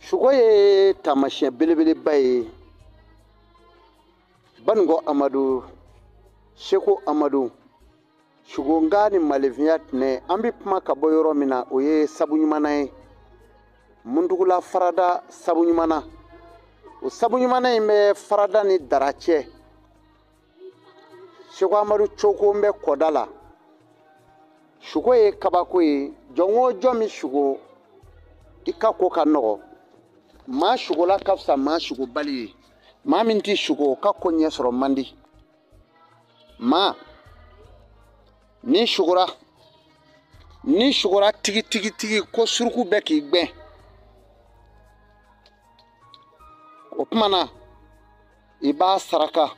Shugo ye tamashin belebele baye Bango Amadou Sheko Amadou Shugo ngani maleviyat ne ambi puma kabo yoro mina oye sabunyumana ye mundugula farada sabunyumana o sabunyumana imbe farada ni darache Sheko Amadou choko mbe kodala Shugo ye kabako ye jongo jomi shugo ika koka nogo ma shugo la kafsa ma shugo bali ma minti shugo ka konye soro mandi ma ni shugura tigi ko suruku beki gbe opmana iba saraka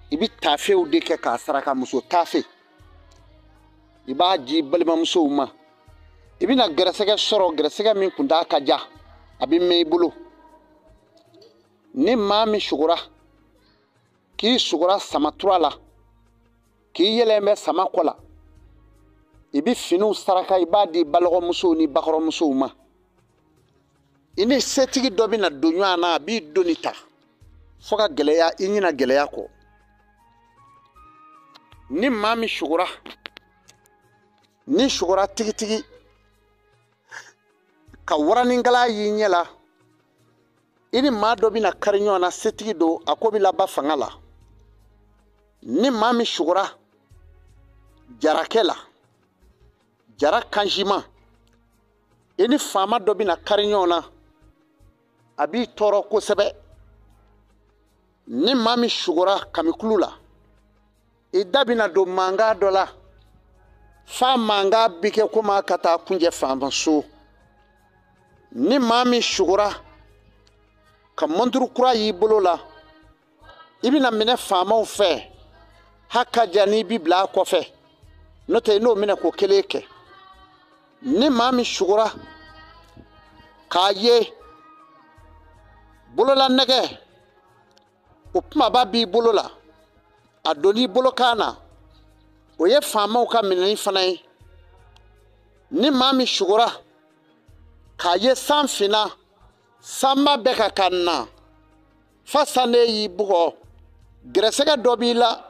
ibi tafe u deke ka saraka muso tafe iba ji balima muso uma ibi na gresega soro gresega min kunda kaja abi meibulu ni mami shugura ki shugura samaturala ki yelembe samakola ibi finu saraka ibadi balogo muso ni bakoro muso uma ini setigi dobi na donyo na bi donita foka geleya inyina geleya ko ni mami shugura ni shugura tigi ka warani ngala yinyela ini ma dobi na karinyo na setigi do akobi la ba fangala ni mami shugura jarakela jara kanjima ini fama dobi na karinyo na abi toro ko sebe ni mami shugura kamikulula idabi na do manga dola fa manga bike kuma kata kunje fama so ni mami shugura ka monduru kura yi bolola ibina mine fama fe haka jani bibla ko fe note no mine ko keleke ni mami shugura kaye bolola nege opma babi bolola adoni bolokana oye fama ka minani fanai ni mami shugura kaye sanfina samba beka kanna fasane yi bugo gresega dobila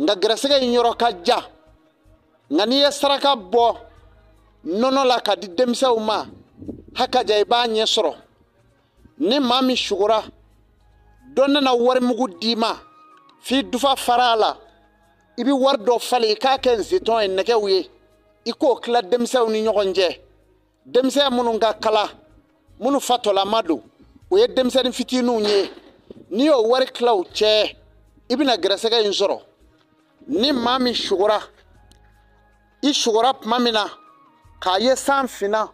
nga gresega nyoro kaja ngani yesraka bo nono la ka di demsa uma haka jay ba nyesro ni mami shugura donna na war mugu dima fi dufa farala ibi war do fale ka ken ziton en neke wiye iko kla demsa ni nyogonje demsa munu nga kala munu fatola madu oye demsa ni fitinu nye ni o war klaw che ibina gresega inzoro ni mami shugura i shugura mamina kaye sanfina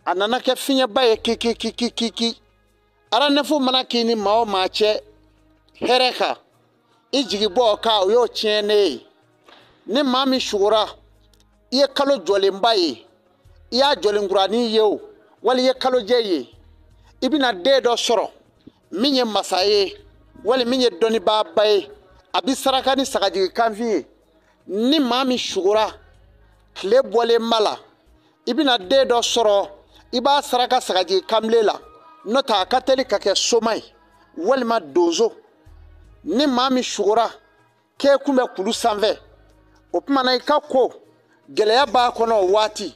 anana ke finya baye kiki ara nefu mana kini mao mache hereka ijigi bo ka yo chene ni mami shugura iye kalo jole mbaye iya jole ngurani yeo wali ye kalo jeye ibina dedo soro minye masaye wali minye doni babaye abisaraka ni sagaji kanvi ni mami shugura kle bole mala ibina dedo soro iba saraka sagaji kamlela nota kateli kake somai walma dozo ni mami shugura ke kumbe kulu sanve opmana ikako geleya ba kono wati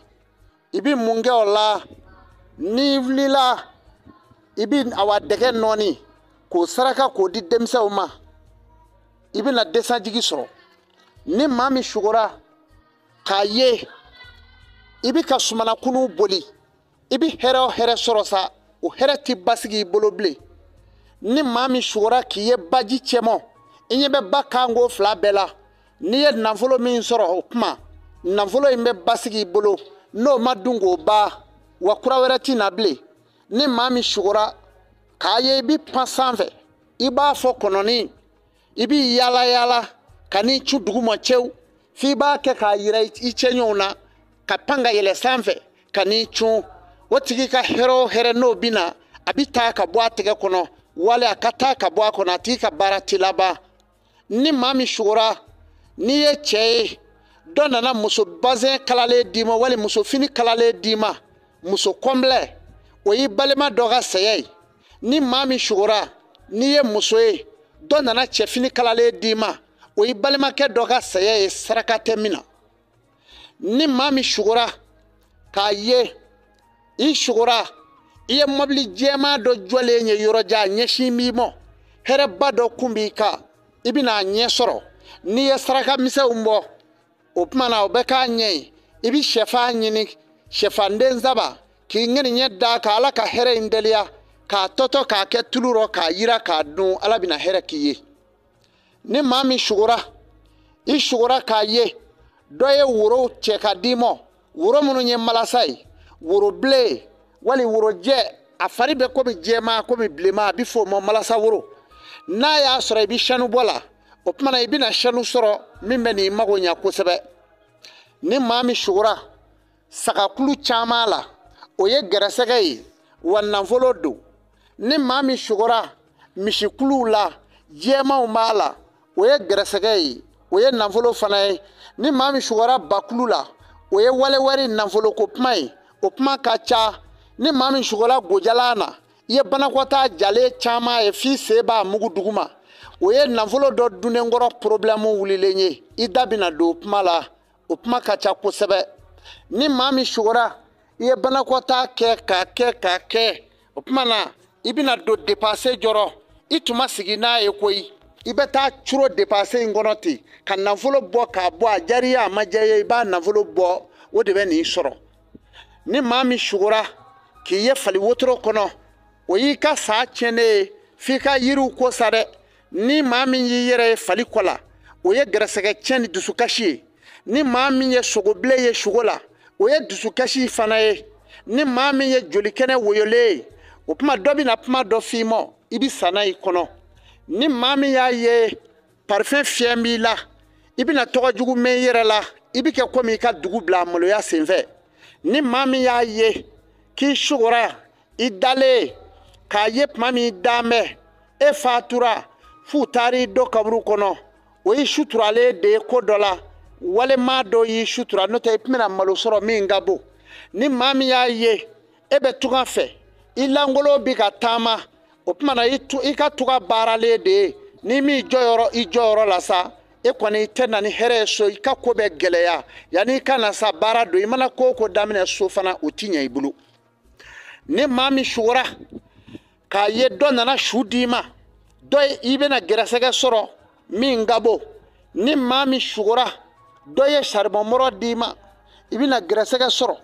ibi munge ola ni vlila ibi awadege noni ko saraka ko di demsa uma ibi na desa jigi soro ni mami shugura kaye ibi ka sumana kunu boli ibi here sorosa o here ti basigi boloble ni mami shugura kiye baji chemo inye be bakango fla bela ni ye navolo min soro opma navolo imbe basigi bolo no madungo ba wakura werati nable ni mami shugura kaye ibi pasanve iba fo kononi ibi yala kani chudugu mochew fi ba ke ka yira ichenyona kapanga yele sanve kani chu wotigi ka here no bina abita ka boatege kono wale akata ka boa kono atika barati laba ni mami shugura ni ye cheye donna na muso bazin kalale dima wale muso fini kalale dima muso komble o y'i balima dɔ ka saya ye ni maa min sugora n'i ye muso ye dɔ nana cɛfini kalalen d'i ma o y'i balimakɛ dɔ ka saya ye saraka tɛ min na ni maa min sugora k'a ye i sugora i ye mobili jɛman dɔ jɔlen ye yɔrɔjan ɲɛsin b'i ma hɛrɛba dɔ kun b'i kan i bɛna a ɲɛ sɔrɔ n'i ye saraka misɛnw bɔ o tuma na o bɛ k'a ɲɛ ye i bɛ sɛfan ɲini sɛfanden saba k'i ŋɛniɲɛ da ka ala ka hɛrɛ in deliya k'a tɔtɔ k'a kɛ tulu rɔ k'a yira k'a dun ala bɛna hɛrɛ k'i ye ni maa min sugora i sugora k'a ye dɔ ye woro cɛ ka d'i ma woro minnu ye malasa ye woro bilen wali woro jɛ a fari bɛ komi jɛma komi bilenma a bɛ fɔ o ma malasa woro n'a y'a sɔrɔ i bɛ sanu bɔ la o tuma na i bɛna sanu sɔrɔ min bɛ n'i mago ɲɛ kosɛbɛ ni maa min sugora sagakulu caman la o ye gɛrɛsɛgɛ ye wa nafolo don ni maa min sugora misikuluw la jɛmanw b'a la o ye gɛrɛsɛgɛ ye o ye nafolo fana ye ni maa min sugora bakulu la o ye walewari nafolo ko kuma ye o kuma ka ca ni maa min sugora gojalan na i ye banakɔtaa jalen caman ye f'i sen b'a mugu duguma o ye nafolo dɔ dunnen kɔrɔ problème wulilen ye i da bɛna don o kuma la o kuma ka ca kosɛbɛ ni maa min sugora i ye banakɔtaa k'a kɛ o kuma na i bɛna don dépassé jɔrɔ i tun ma sigi n'a ye koyi i bɛ taa curo dépassé in kɔnɔ ten ka nafolo bɔ k'a bɔ a diyara i ye a ma diya i ye i b'a nafolo bɔ o de bɛ n'i sɔrɔ ni maa min sugora k'i ye fali wotoro kɔnɔ o y'i ka sa tiɲɛnen ye f'i ka yiriw ko sa dɛ ni maa min y'i yɛrɛ ye fali kɔ la o ye gɛrɛsɛgɛ tiɲɛ ni dusukasi ye ni maa min ye sogobilen ye sogo la o ye dusukasi fana ye ni maa min ye jolikɛnɛ woyolen ye o kuma dɔ bɛna kuma dɔ f'i ma i bɛ sa n'a i kɔnɔ ni maa min y'a ye parfum fiyɛ b'i la i bɛna tɔgɔ jugu mɛn i yɛrɛ la i bɛ kɛ komi i ka dugu bila maloya senfɛ ni maa min y'a ye k'i sugora i dalen k'a ye tuma min i dan bɛ e fatura f'u taar'i dɔ kaburu kɔnɔ o y'i suturalen de ye ko dɔ la walima dɔ y'i sutura n'o tɛ i tɛna malo sɔrɔ min ka bon ni maa min y'a ye e bɛ tugan fɛ i langolo bi ka taama o tuma na i ka tuga baaralen de ye ni min i jɔyɔrɔ la sa e kɔni i tɛ na ni hɛrɛ ye so i ka ko bɛ gɛlɛya yanni i ka na sa baara don i mana ko o ko daminɛ so fana o ti ɲɛ i bolo ni maa min sugora k'a ye dɔ nana su d'i ma dɔ i bɛna gɛrɛsɛgɛ sɔrɔ min ka bon ni maa min sugora dɔ ye saribɔnmɔrɔ d'i ma i bɛna gɛrɛsɛgɛ sɔrɔ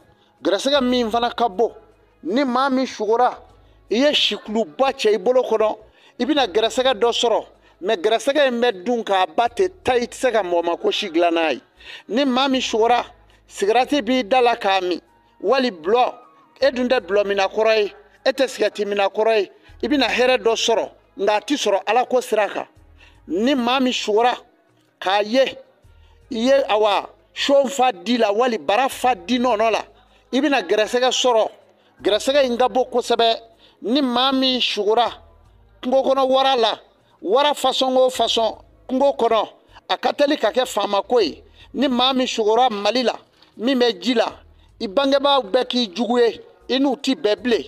gɛrɛsɛgɛ min fana ka bon ni maa min sugora i ye sikuluba cɛ i bolo kɔnɔ i bɛna gɛrɛsɛgɛ dɔ sɔrɔ mɛ gɛrɛsɛgɛ in bɛ dun k'a ba ten ta i tɛ se ka mɔgɔ ma ko si dilan n'a ye ni maa min sugora sigarati b'i da la k'a min wali bulɔ e dun tɛ bulɔ mina kɔrɔ ye e tɛ sigɛriti mina kɔrɔ ye i bɛna hɛrɛ dɔ sɔrɔ nka a ti sɔrɔ ala ko sira kan ni maa min sugora k'a ye i ye awa son fa di la wali bara fa di nɔnɔ la i bɛna gɛrɛsɛgɛ sɔrɔ gɛrɛsɛgɛ in ka bon kosɛbɛ ni maa min sugora kungo kɔnɔ wara la wara fasɔn o fasɔn kungo kɔnɔ a ka teli ka kɛ faamako ye ni maa min sugora mali la min bɛ ji la i bangebaaw bɛɛ k'i jugu ye i n'u ti bɛɛ bilen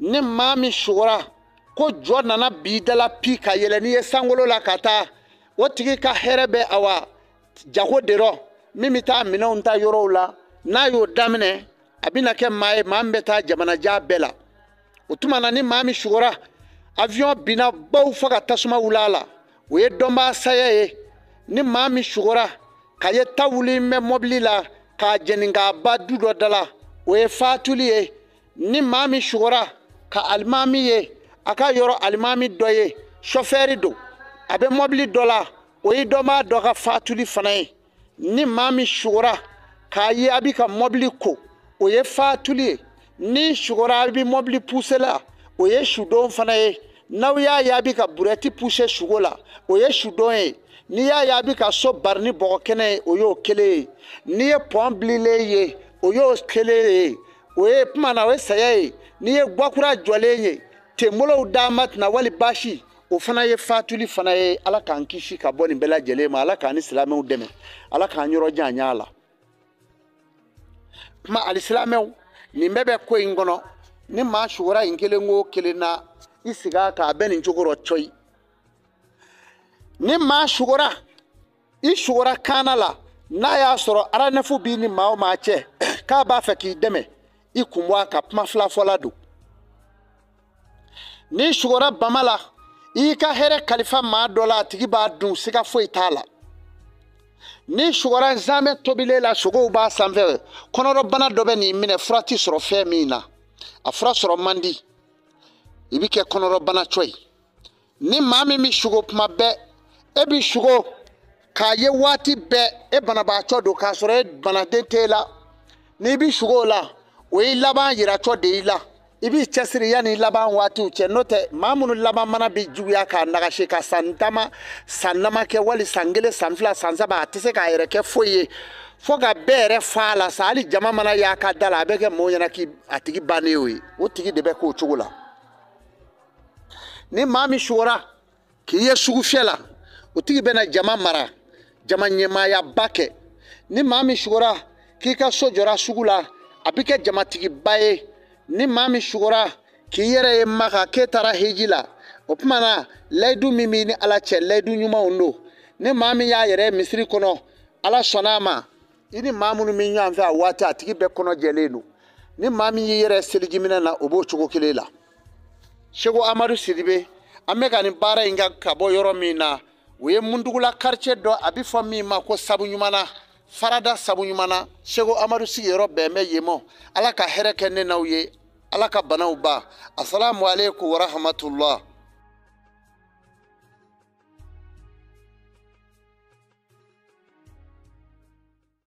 ni maa min sugora ko jɔ nana bi dala pi ka yɛlɛ n'i ye sankolo la ka taa o tigi ka hɛrɛ bɛ awa jago de rɔ min bɛ taa minɛnw ta yɔrɔw la n'a y'o daminɛ a bɛna kɛ maa ye maa min bɛ taa jamanajan bɛɛ la o tuma na ni maa min sugora avion binna baw fo ka tasuma wuli a la o ye dɔnbaa saya ye ni maa min sugora ka ye ta wuli mɛ mɔbili la k'a jɛni k'a ba du dɔ da la o ye faatuli ye ni maa min sugora ka alimami ye a ka yɔrɔ alimami dɔ ye chauffeur don a bɛ mɔbili dɔ la o ye dɔnbaa dɔ ka faatuli fana ye ni maa min sugora k'a ye a bɛ ka mɔbili ko o ye faatuli ye ni sugora a bɛ mɔbili pousse la o ye sudon fana ye n'aw y'a ye a bɛ ka burɛti pousse sugo la o ye sudon ye n'i y'a ye a bɛ ka so bari ni bɔgɔ kɛnɛ ye o y'o kelen ye n'i ye pɔn bililen ye o y'o kelen ye o ye kuma na o ye saya ye n'i ye guwakura jɔlen ye tenbolow d'a ma tɛna wali baasi o fana ye faatuli fana ye ala k'an kisi ka bɔ nin bɛɛ lajɛlen ma ala k'an ni silamɛw dɛmɛ ala k'an yɔrɔ janya la kuma alisilamɛw nin bɛɛ bɛ ko in kɔnɔ ni maa sugura in kelen o kelen na i siga k'a bɛ nin cogo rɔ coyi ni maa sugura i sugura kaana la n'a y'a sɔrɔ aranɛfu b'i ni maa o maa cɛ k'a b'a fɛ k'i dɛmɛ i kun bɔ a ka kuma fila fɔla don ni sugura bama la i ka hɛrɛ kalifa maa dɔ la a tigi b'a dun siga foyi t'a la ni sugura nzamɛ tobile la sogow b'a sanfɛ kɔnɔrɔbana dɔ bɛ nin minɛ fura ti sɔrɔ fɛn min na a fura sɔrɔ man di i bi kɛ kɔnɔrɔbana cɔ ye ni maa min bi sugo kuma bɛɛ e bi sugo k'a ye waati bɛɛ e banabaatɔ don k'a sɔrɔ e banaden t'e la n'i bi sugo la o y'i laban yiratɔ de i la i b'i cɛsiri yanni laban waatiw cɛ n'o tɛ maa minnu laban mana bi juguya k'a nagasi ka san dama san nama kɛ wali san kelen san fila san saba a tɛ se k'a yɛrɛ kɛ foyi ye fo ka bɛɛ yɛrɛ fa a la sa hali jama mana y'a ka da la a bɛ kɛ mɔgɔw ɲɛna k'a tigi bannen y'o ye o tigi de bɛ k'o cogo la ni maa min sugora k'i ye sugu fiyɛ la o tigi bɛna jama mara jama ɲɛmaayaba kɛ ni maa min sugora k'i ka so jɔra sugu la a bɛ kɛ jamatigiba ye ni maa min sugora k'i yɛrɛ ye maka k'e taara hiji la o tuma na layidu min b'i ni ala cɛ layidu ɲumanw don ni maa min y'a yɛrɛ misiri kɔnɔ ala sɔnna a ma i ni maa minnu bɛ ɲɔgɔn fɛ a waati a tigi bɛɛ kɔnɔ jɛlen don ni maa min y'i yɛrɛ selijiminɛ na o b'o cogo kelen la Seko Amadu Sidibe an bɛ ka nin baara in kɛ ka bɔ yɔrɔ min na o ye Mundugula quartier dɔ a bɛ fɔ min ma ko Sabuɲumana Farada Sabuɲumana Seko Amadu sigiyɔrɔ bɛn bɛ yen ma ala ka hɛrɛ kɛ ne n'aw ye ala ka banaw ban assalamu alaikum wa rahmatullah